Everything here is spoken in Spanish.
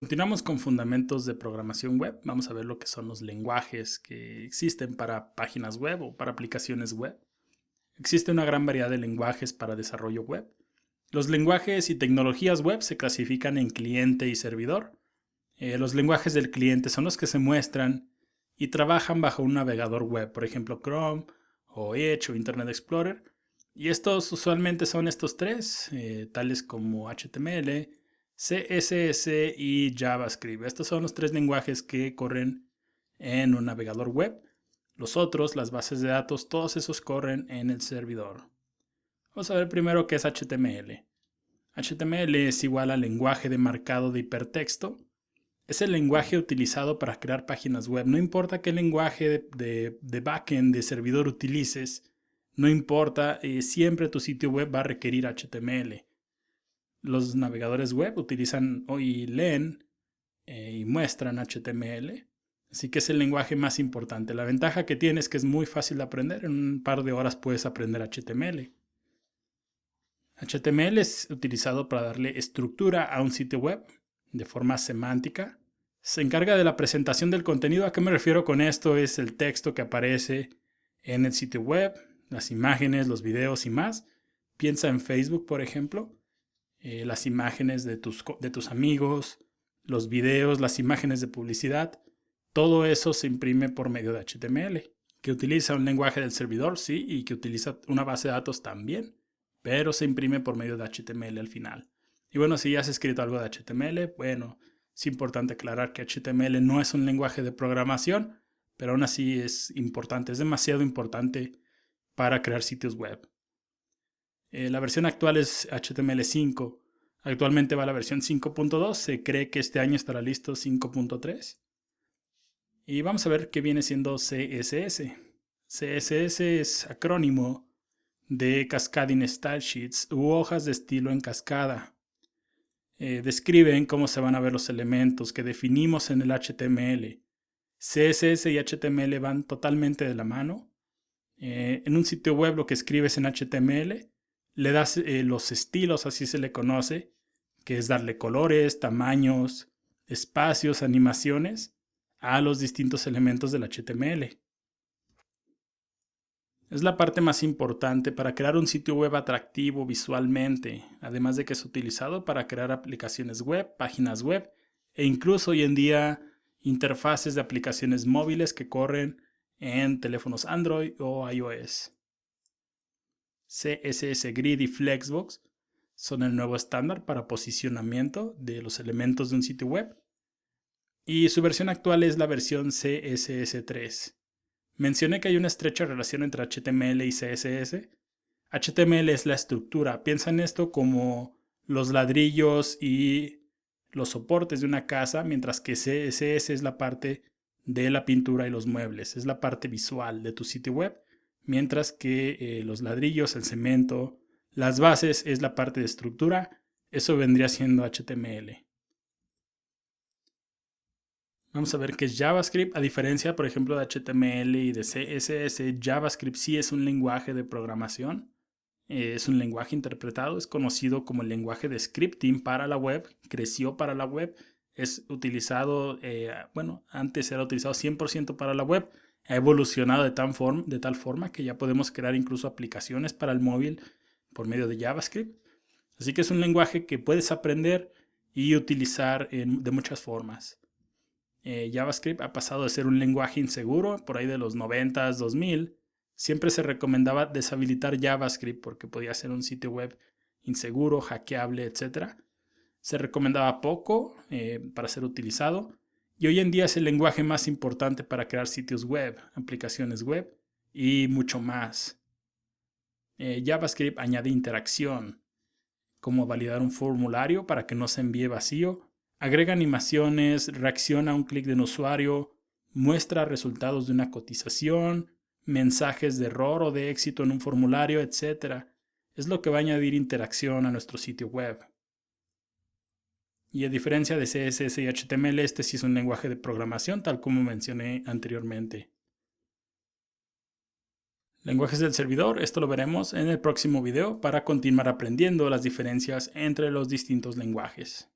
Continuamos con fundamentos de programación web. Vamos a ver lo que son los lenguajes que existen para páginas web o para aplicaciones web. Existe una gran variedad de lenguajes para desarrollo web. Los lenguajes y tecnologías web se clasifican en cliente y servidor. Los lenguajes del cliente son los que se muestran y trabajan bajo un navegador web, por ejemplo Chrome o Edge o Internet Explorer. Y estos usualmente son estos tres, tales como HTML, CSS y JavaScript. Estos son los tres lenguajes que corren en un navegador web. Los otros, las bases de datos, todos esos corren en el servidor. Vamos a ver primero qué es HTML. HTML es igual al lenguaje de marcado de hipertexto. Es el lenguaje utilizado para crear páginas web. No importa qué lenguaje de backend, de servidor utilices, no importa, siempre tu sitio web va a requerir HTML. Los navegadores web utilizan y leen y muestran HTML. Así que es el lenguaje más importante. La ventaja que tiene es que es muy fácil de aprender. En un par de horas puedes aprender HTML. HTML es utilizado para darle estructura a un sitio web de forma semántica. Se encarga de la presentación del contenido. ¿A qué me refiero con esto? Es el texto que aparece en el sitio web, las imágenes, los videos y más. Piensa en Facebook, por ejemplo. Las imágenes de tus amigos, los videos, las imágenes de publicidad. Todo eso se imprime por medio de HTML, que utiliza un lenguaje del servidor, sí, y que utiliza una base de datos también, pero se imprime por medio de HTML al final. Y bueno, si ya has escrito algo de HTML, bueno, es importante aclarar que HTML no es un lenguaje de programación, pero aún así es importante, es demasiado importante para crear sitios web. La versión actual es HTML5. Actualmente va la versión 5.2. Se cree que este año estará listo 5.3. Y vamos a ver qué viene siendo CSS. CSS es acrónimo de Cascading Style Sheets u hojas de estilo en cascada. Describen cómo se van a ver los elementos que definimos en el HTML. CSS y HTML van totalmente de la mano. En un sitio web lo que escribes en HTML le das los estilos, así se le conoce, que es darle colores, tamaños, espacios, animaciones a los distintos elementos del HTML. Es la parte más importante para crear un sitio web atractivo visualmente, además de que es utilizado para crear aplicaciones web, páginas web e incluso hoy en día interfaces de aplicaciones móviles que corren en teléfonos Android o iOS. CSS Grid y Flexbox son el nuevo estándar para posicionamiento de los elementos de un sitio web. Y su versión actual es la versión CSS3. Mencioné que hay una estrecha relación entre HTML y CSS. HTML es la estructura. Piensa en esto como los ladrillos y los soportes de una casa, mientras que CSS es la parte de la pintura y los muebles. Es la parte visual de tu sitio web. Mientras que los ladrillos, el cemento, las bases es la parte de estructura. Eso vendría siendo HTML. Vamos a ver qué es JavaScript. A diferencia, por ejemplo, de HTML y de CSS, JavaScript sí es un lenguaje de programación. Es un lenguaje interpretado. Es conocido como el lenguaje de scripting para la web. Creció para la web. Es utilizado, antes era utilizado 100% para la web. Ha evolucionado de tal forma que ya podemos crear incluso aplicaciones para el móvil por medio de JavaScript. Así que es un lenguaje que puedes aprender y utilizar de muchas formas. JavaScript ha pasado de ser un lenguaje inseguro por ahí de los 90s, 2000. Siempre se recomendaba deshabilitar JavaScript porque podía ser un sitio web inseguro, hackeable, etc. Se recomendaba poco para ser utilizado. Y hoy en día es el lenguaje más importante para crear sitios web, aplicaciones web y mucho más. JavaScript añade interacción, como validar un formulario para que no se envíe vacío. Agrega animaciones, reacciona a un clic de un usuario, muestra resultados de una cotización, mensajes de error o de éxito en un formulario, etc. Es lo que va a añadir interacción a nuestro sitio web. Y a diferencia de CSS y HTML, este sí es un lenguaje de programación, tal como mencioné anteriormente. Lenguajes del servidor, esto lo veremos en el próximo video para continuar aprendiendo las diferencias entre los distintos lenguajes.